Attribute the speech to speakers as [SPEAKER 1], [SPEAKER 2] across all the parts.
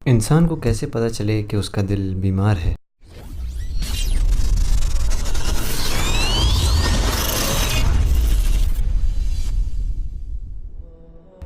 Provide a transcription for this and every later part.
[SPEAKER 1] انسان کو کیسے پتہ چلے کہ اس کا دل بیمار ہے؟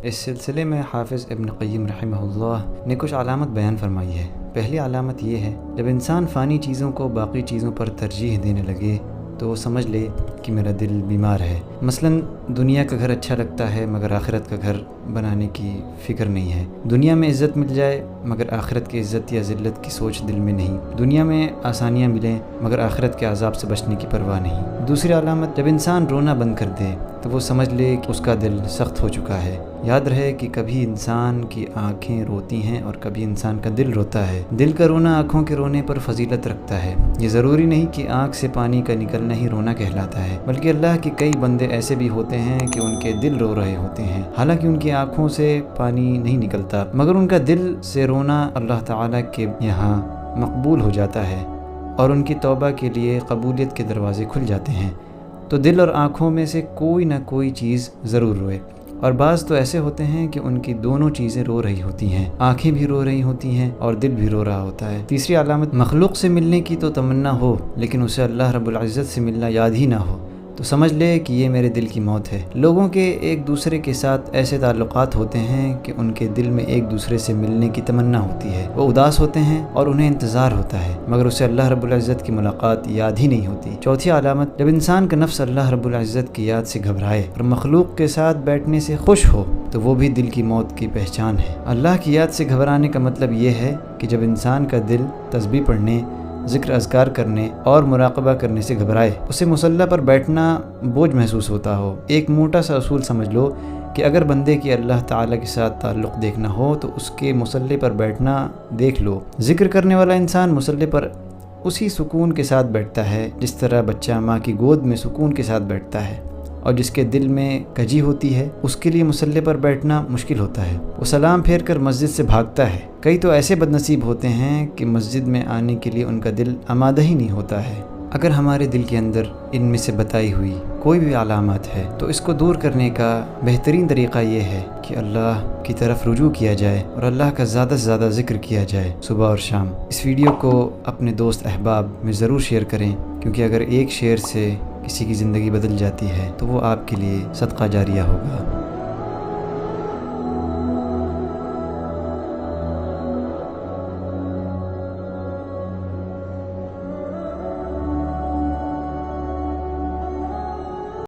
[SPEAKER 1] اس سلسلے میں حافظ ابن قیم رحمہ اللہ نے کچھ علامت بیان فرمائی ہے۔ پہلی علامت یہ ہے، جب انسان فانی چیزوں کو باقی چیزوں پر ترجیح دینے لگے تو وہ سمجھ لے کہ میرا دل بیمار ہے۔ مثلا دنیا کا گھر اچھا لگتا ہے مگر آخرت کا گھر بنانے کی فکر نہیں ہے۔ دنیا میں عزت مل جائے مگر آخرت کی عزت یا ذلت کی سوچ دل میں نہیں۔ دنیا میں آسانیاں ملیں مگر آخرت کے عذاب سے بچنے کی پرواہ نہیں۔ دوسری علامت، جب انسان رونا بند کر دے تو وہ سمجھ لے کہ اس کا دل سخت ہو چکا ہے۔ یاد رہے کہ کبھی انسان کی آنکھیں روتی ہیں اور کبھی انسان کا دل روتا ہے۔ دل کا رونا آنکھوں کے رونے پر فضیلت رکھتا ہے۔ یہ ضروری نہیں کہ آنکھ سے پانی کا نکلنا ہی رونا کہلاتا ہے، بلکہ اللہ کے کئی بندے ایسے بھی ہوتے ہیں کہ ان کے دل رو رہے ہوتے ہیں، حالانکہ ان کی آنکھوں سے پانی نہیں نکلتا، مگر ان کا دل سے رونا اللہ تعالیٰ کے یہاں مقبول ہو جاتا ہے اور ان کی توبہ کے لیے قبولیت کے دروازے کھل جاتے ہیں۔ تو دل اور آنکھوں میں سے کوئی نہ کوئی چیز ضرور روئے، اور بعض تو ایسے ہوتے ہیں کہ ان کی دونوں چیزیں رو رہی ہوتی ہیں، آنکھیں بھی رو رہی ہوتی ہیں اور دل بھی رو رہا ہوتا ہے۔ تیسری علامت، مخلوق سے ملنے کی تو تمنا ہو لیکن اسے اللہ رب العزت سے ملنا یاد ہی نہ ہو تو سمجھ لے کہ یہ میرے دل کی موت ہے۔ لوگوں کے ایک دوسرے کے ساتھ ایسے تعلقات ہوتے ہیں کہ ان کے دل میں ایک دوسرے سے ملنے کی تمنا ہوتی ہے، وہ اداس ہوتے ہیں اور انہیں انتظار ہوتا ہے مگر اسے اللہ رب العزت کی ملاقات یاد ہی نہیں ہوتی۔ چوتھی علامت، جب انسان کا نفس اللہ رب العزت کی یاد سے گھبرائے اور مخلوق کے ساتھ بیٹھنے سے خوش ہو تو وہ بھی دل کی موت کی پہچان ہے۔ اللہ کی یاد سے گھبرانے کا مطلب یہ ہے کہ جب انسان کا دل تسبیح پڑھنے، ذکر اذکار کرنے اور مراقبہ کرنے سے گھبرائے، اسے مصلی پر بیٹھنا بوجھ محسوس ہوتا ہو۔ ایک موٹا سا اصول سمجھ لو کہ اگر بندے کی اللہ تعالیٰ کے ساتھ تعلق دیکھنا ہو تو اس کے مصلی پر بیٹھنا دیکھ لو۔ ذکر کرنے والا انسان مصلی پر اسی سکون کے ساتھ بیٹھتا ہے جس طرح بچہ ماں کی گود میں سکون کے ساتھ بیٹھتا ہے، اور جس کے دل میں کجی ہوتی ہے اس کے لیے مصلی پر بیٹھنا مشکل ہوتا ہے، وہ سلام پھیر کر مسجد سے بھاگتا ہے۔ کئی تو ایسے بد نصیب ہوتے ہیں کہ مسجد میں آنے کے لیے ان کا دل آمادہ ہی نہیں ہوتا ہے۔ اگر ہمارے دل کے اندر ان میں سے بتائی ہوئی کوئی بھی علامات ہے تو اس کو دور کرنے کا بہترین طریقہ یہ ہے کہ اللہ کی طرف رجوع کیا جائے اور اللہ کا زیادہ سے زیادہ ذکر کیا جائے صبح اور شام۔ اس ویڈیو کو اپنے دوست احباب میں ضرور شیئر کریں، کیونکہ اگر ایک شیئر سے کسی کی زندگی بدل جاتی ہے تو وہ آپ کے لیے صدقہ جاریہ ہوگا۔